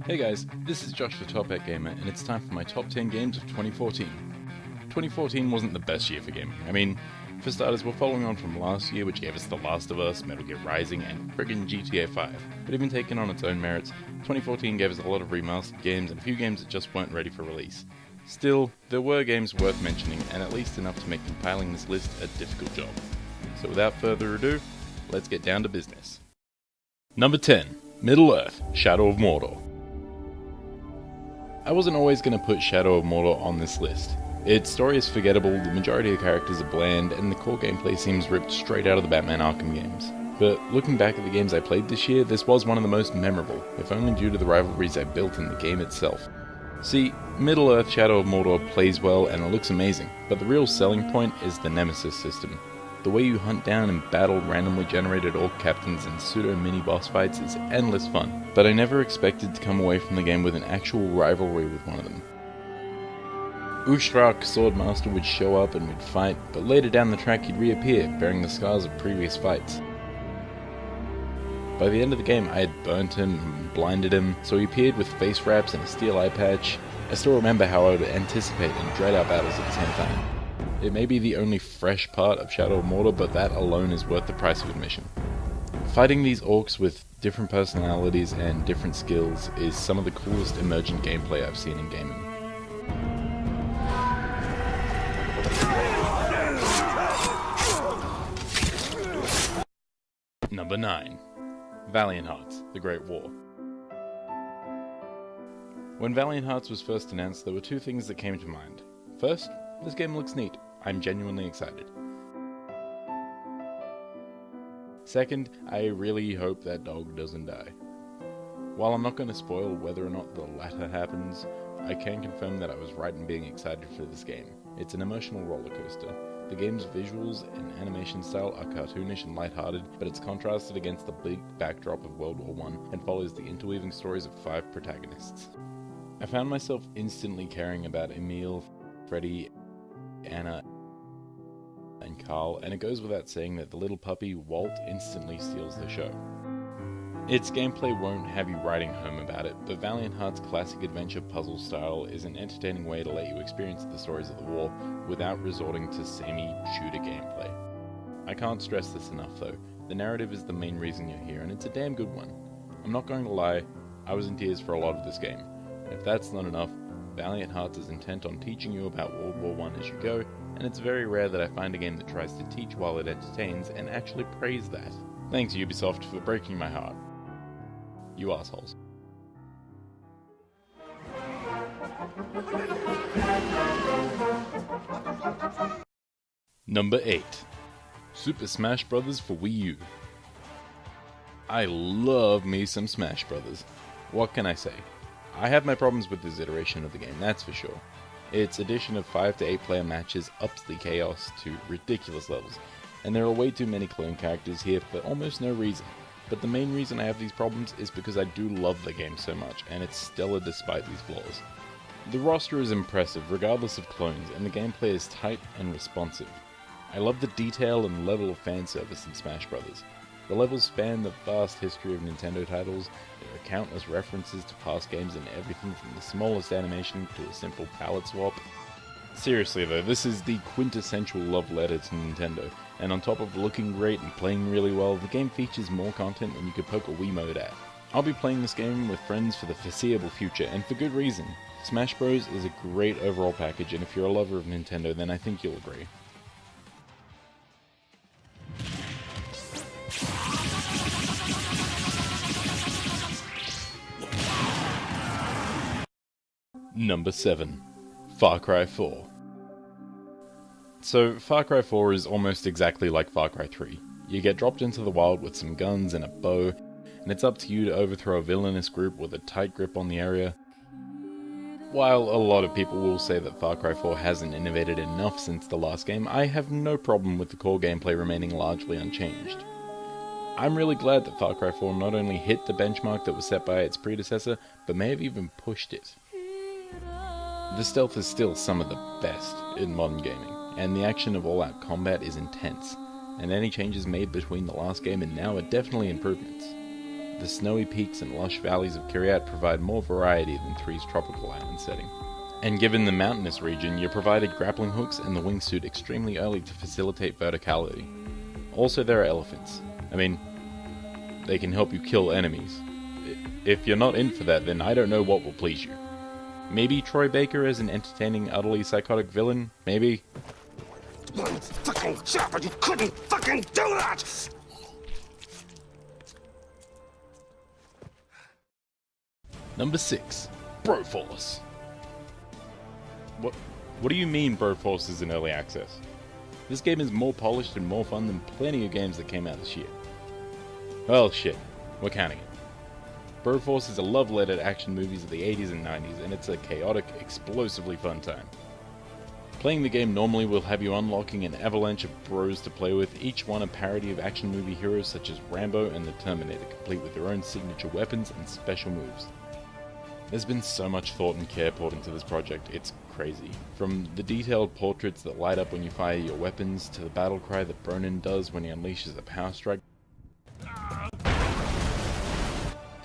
Hey guys, this is Josh the Tophat Gamer, and it's time for my top 10 games of 2014. 2014 wasn't the best year for gaming. I mean, for starters, we're following on from last year, which gave us The Last of Us, Metal Gear Rising, and friggin' GTA 5. But even taken on its own merits, 2014 gave us a lot of remastered games and a few games that just weren't ready for release. Still, there were games worth mentioning, and at least enough to make compiling this list a difficult job. So without further ado, let's get down to business. Number 10. Middle-earth, Shadow of Mordor. I wasn't always going to put Shadow of Mordor on this list. Its story is forgettable, the majority of characters are bland, and the core gameplay seems ripped straight out of the Batman Arkham games. But looking back at the games I played this year, this was one of the most memorable, if only due to the rivalries I built in the game itself. See, Middle-earth Shadow of Mordor plays well and it looks amazing, but the real selling point is the Nemesis system. The way you hunt down and battle randomly generated orc captains in pseudo mini-boss fights is endless fun, but I never expected to come away from the game with an actual rivalry with one of them. Ushrak, Swordmaster, would show up and we'd fight, but later down the track he'd reappear, bearing the scars of previous fights. By the end of the game I had burnt him and blinded him, so he appeared with face wraps and a steel eye patch. I still remember how I would anticipate and dread our battles at the same time. It may be the only fresh part of Shadow of Mordor, but that alone is worth the price of admission. Fighting these orcs with different personalities and different skills is some of the coolest emergent gameplay I've seen in gaming. Number 9. Valiant Hearts, The Great War. When Valiant Hearts was first announced, there were two things that came to mind. First, this game looks neat. I'm genuinely excited. Second, I really hope that dog doesn't die. While I'm not going to spoil whether or not the latter happens, I can confirm that I was right in being excited for this game. It's an emotional roller coaster. The game's visuals and animation style are cartoonish and lighthearted, but it's contrasted against the big backdrop of World War I and follows the interweaving stories of 5 protagonists. I found myself instantly caring about Emil, Freddy, Anna, and Carl, and it goes without saying that the little puppy Walt instantly steals the show. Its gameplay won't have you writing home about it, but Valiant Hearts' classic adventure puzzle style is an entertaining way to let you experience the stories of the war without resorting to samey shooter gameplay. I can't stress this enough though, the narrative is the main reason you're here and it's a damn good one. I'm not going to lie, I was in tears for a lot of this game. And if that's not enough, Valiant Hearts is intent on teaching you about World War I as you go, and it's very rare that I find a game that tries to teach while it entertains and actually praise that. Thanks Ubisoft for breaking my heart. You assholes. Number 8. Super Smash Bros. For Wii U. I love me some Smash Bros. What can I say? I have my problems with this iteration of the game, that's for sure. Its addition of 5 to 8 player matches ups the chaos to ridiculous levels, and there are way too many clone characters here for almost no reason. But the main reason I have these problems is because I do love the game so much, and it's stellar despite these flaws. The roster is impressive regardless of clones, and the gameplay is tight and responsive. I love the detail and level of fan service in Smash Bros. The levels span the vast history of Nintendo titles, there are countless references to past games and everything from the smallest animation to a simple palette swap. Seriously though, this is the quintessential love letter to Nintendo, and on top of looking great and playing really well, the game features more content than you could poke a Wiimote at. I'll be playing this game with friends for the foreseeable future, and for good reason. Smash Bros. Is a great overall package, and if you're a lover of Nintendo, then I think you'll agree. Number 7. Far Cry 4. So, Far Cry 4 is almost exactly like Far Cry 3. You get dropped into the wild with some guns and a bow, and it's up to you to overthrow a villainous group with a tight grip on the area. While a lot of people will say that Far Cry 4 hasn't innovated enough since the last game, I have no problem with the core gameplay remaining largely unchanged. I'm really glad that Far Cry 4 not only hit the benchmark that was set by its predecessor, but may have even pushed it. The stealth is still some of the best in modern gaming, and the action of all-out combat is intense, and any changes made between the last game and now are definitely improvements. The snowy peaks and lush valleys of Kiryat provide more variety than 3's tropical island setting. And given the mountainous region, you're provided grappling hooks and the wingsuit extremely early to facilitate verticality. Also, there are elephants. I mean, they can help you kill enemies. If you're not in for that, then I don't know what will please you. Maybe Troy Baker as an entertaining, utterly psychotic villain? Maybe? One fucking job, and you couldn't fucking do that! Number 6. Broforce. What do you mean Broforce is in early access? This game is more polished and more fun than plenty of games that came out this year. Well, shit. We're counting it. Broforce is a love letter to action movies of the 80s and 90s, and it's a chaotic, explosively fun time. Playing the game normally will have you unlocking an avalanche of bros to play with, each one a parody of action movie heroes such as Rambo and the Terminator, complete with their own signature weapons and special moves. There's been so much thought and care poured into this project, it's crazy. From the detailed portraits that light up when you fire your weapons, to the battle cry that Bronin does when he unleashes a power strike, to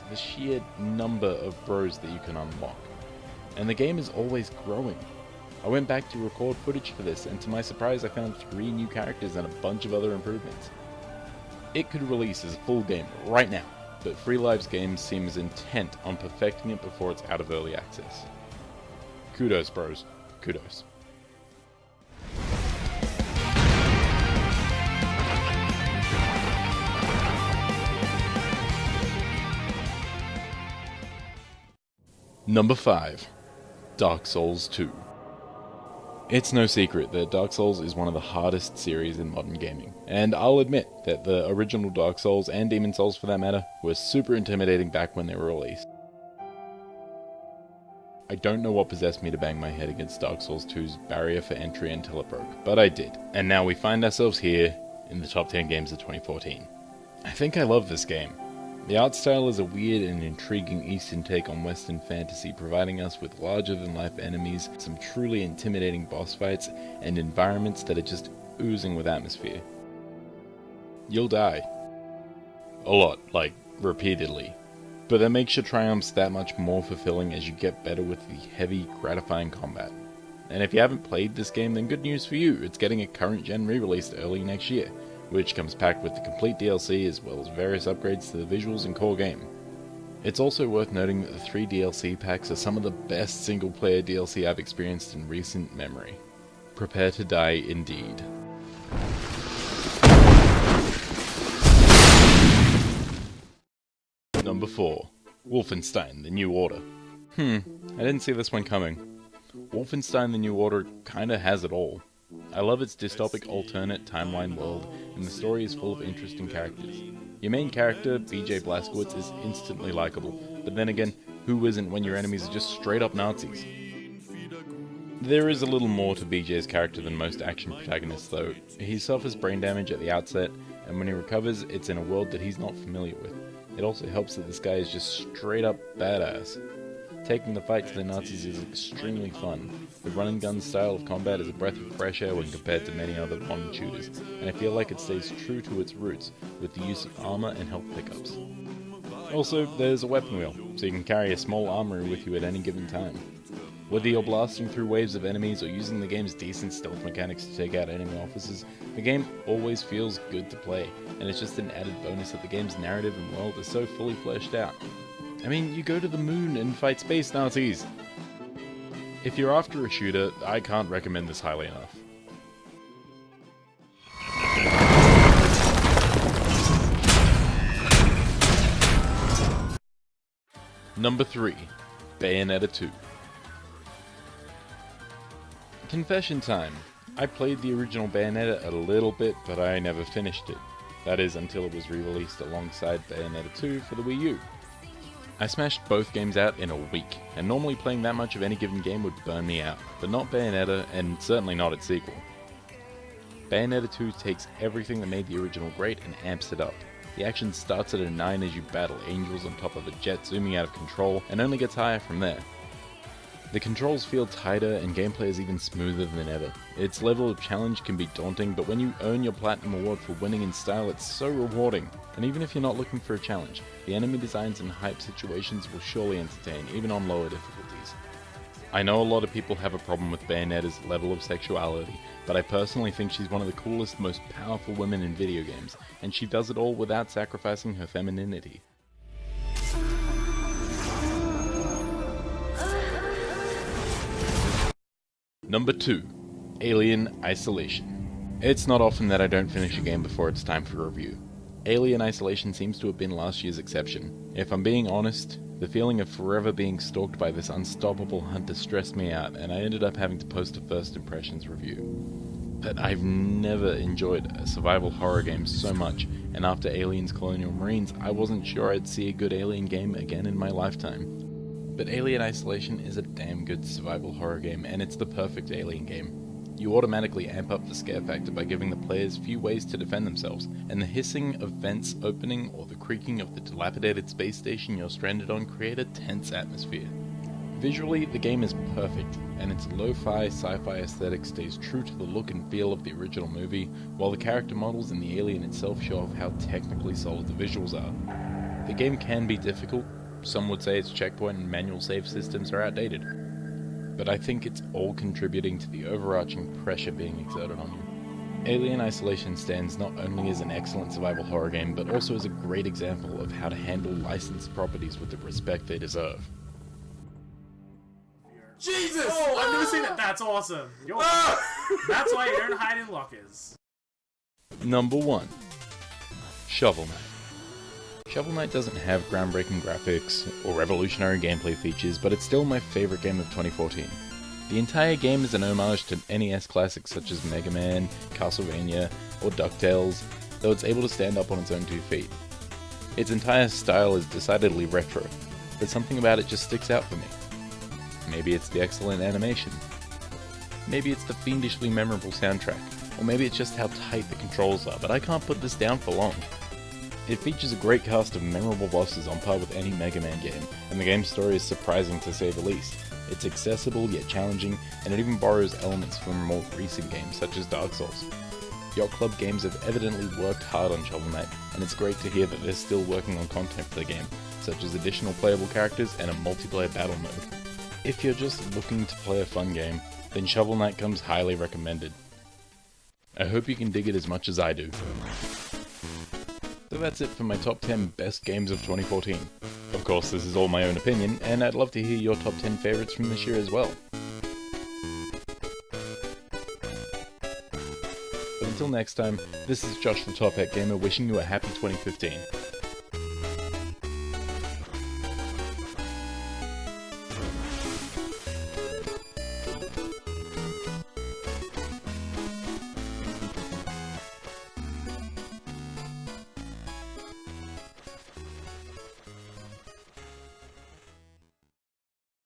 the sheer number of bros that you can unlock. And the game is always growing. I went back to record footage for this, and to my surprise I found 3 new characters and a bunch of other improvements. It could release as a full game right now, but Free Lives Games seems intent on perfecting it before it's out of early access. Kudos, bros. Kudos. Number 5. Dark Souls 2. It's no secret that Dark Souls is one of the hardest series in modern gaming, and I'll admit that the original Dark Souls, and Demon Souls for that matter, were super intimidating back when they were released. I don't know what possessed me to bang my head against Dark Souls 2's barrier for entry until it broke, but I did, and now we find ourselves here in the top 10 games of 2014. I think I love this game. The art style is a weird and intriguing Eastern take on Western fantasy, providing us with larger-than-life enemies, some truly intimidating boss fights, and environments that are just oozing with atmosphere. You'll die. A lot, like, repeatedly. But that makes your triumphs that much more fulfilling as you get better with the heavy, gratifying combat. And if you haven't played this game, then good news for you, it's getting a current-gen re-release early next year, which comes packed with the complete DLC as well as various upgrades to the visuals and core game. It's also worth noting that the 3 DLC packs are some of the best single-player DLC I've experienced in recent memory. Prepare to die indeed. Number 4. Wolfenstein The New Order. I didn't see this one coming. Wolfenstein The New Order kinda has it all. I love its dystopic alternate timeline world, and the story is full of interesting characters. Your main character, BJ Blazkowicz, is instantly likable, but then again, who isn't when your enemies are just straight up Nazis? There is a little more to BJ's character than most action protagonists though. He suffers brain damage at the outset, and when he recovers, it's in a world that he's not familiar with. It also helps that this guy is just straight up badass. Taking the fight to the Nazis is extremely fun. The run-and-gun style of combat is a breath of fresh air when compared to many other modern shooters, and I feel like it stays true to its roots, with the use of armor and health pickups. Also, there's a weapon wheel, so you can carry a small armory with you at any given time. Whether you're blasting through waves of enemies or using the game's decent stealth mechanics to take out enemy officers, the game always feels good to play, and it's just an added bonus that the game's narrative and world is so fully fleshed out. I mean, you go to the moon and fight space Nazis. If you're after a shooter, I can't recommend this highly enough. Number 3. Bayonetta 2. Confession time. I played the original Bayonetta a little bit, but I never finished it. That is, until it was re-released alongside Bayonetta 2 for the Wii U. I smashed both games out in a week, and normally playing that much of any given game would burn me out, but not Bayonetta, and certainly not its sequel. Bayonetta 2 takes everything that made the original great and amps it up. The action starts at a 9 as you battle angels on top of a jet zooming out of control, and only gets higher from there. The controls feel tighter and gameplay is even smoother than ever. Its level of challenge can be daunting, but when you earn your Platinum Award for winning in style, it's so rewarding. And even if you're not looking for a challenge, the enemy designs and hype situations will surely entertain, even on lower difficulties. I know a lot of people have a problem with Bayonetta's level of sexuality, but I personally think she's one of the coolest, most powerful women in video games, and she does it all without sacrificing her femininity. Number 2. Alien Isolation. It's not often that I don't finish a game before it's time for review. Alien Isolation seems to have been last year's exception. If I'm being honest, the feeling of forever being stalked by this unstoppable hunter stressed me out, and I ended up having to post a first impressions review. But I've never enjoyed a survival horror game so much, and after Aliens Colonial Marines, I wasn't sure I'd see a good Alien game again in my lifetime. But Alien Isolation is a damn good survival horror game, and it's the perfect Alien game. You automatically amp up the scare factor by giving the players few ways to defend themselves, and the hissing of vents opening or the creaking of the dilapidated space station you're stranded on create a tense atmosphere. Visually, the game is perfect, and its lo-fi sci-fi aesthetic stays true to the look and feel of the original movie, while the character models and the alien itself show off how technically solid the visuals are. The game can be difficult. Some would say its checkpoint and manual save systems are outdated, but I think it's all contributing to the overarching pressure being exerted on you. Alien Isolation stands not only as an excellent survival horror game, but also as a great example of how to handle licensed properties with the respect they deserve. Jesus! Oh, I've never seen that. That's awesome. Yo, that's why Aaron Hyde in luck is. Number 1. Shovel Knight. Shovel Knight doesn't have groundbreaking graphics or revolutionary gameplay features, but it's still my favorite game of 2014. The entire game is an homage to NES classics such as Mega Man, Castlevania, or DuckTales, though it's able to stand up on its own 2 feet. Its entire style is decidedly retro, but something about it just sticks out for me. Maybe it's the excellent animation. Maybe it's the fiendishly memorable soundtrack, or maybe it's just how tight the controls are, but I can't put this down for long. It features a great cast of memorable bosses on par with any Mega Man game, and the game's story is surprising to say the least. It's accessible yet challenging, and it even borrows elements from more recent games such as Dark Souls. Yacht Club Games have evidently worked hard on Shovel Knight, and it's great to hear that they're still working on content for the game, such as additional playable characters and a multiplayer battle mode. If you're just looking to play a fun game, then Shovel Knight comes highly recommended. I hope you can dig it as much as I do. So that's it for my top 10 best games of 2014. Of course, this is all my own opinion, and I'd love to hear your top 10 favorites from this year as well. But until next time, this is Josh the Tophat Gamer wishing you a happy 2015.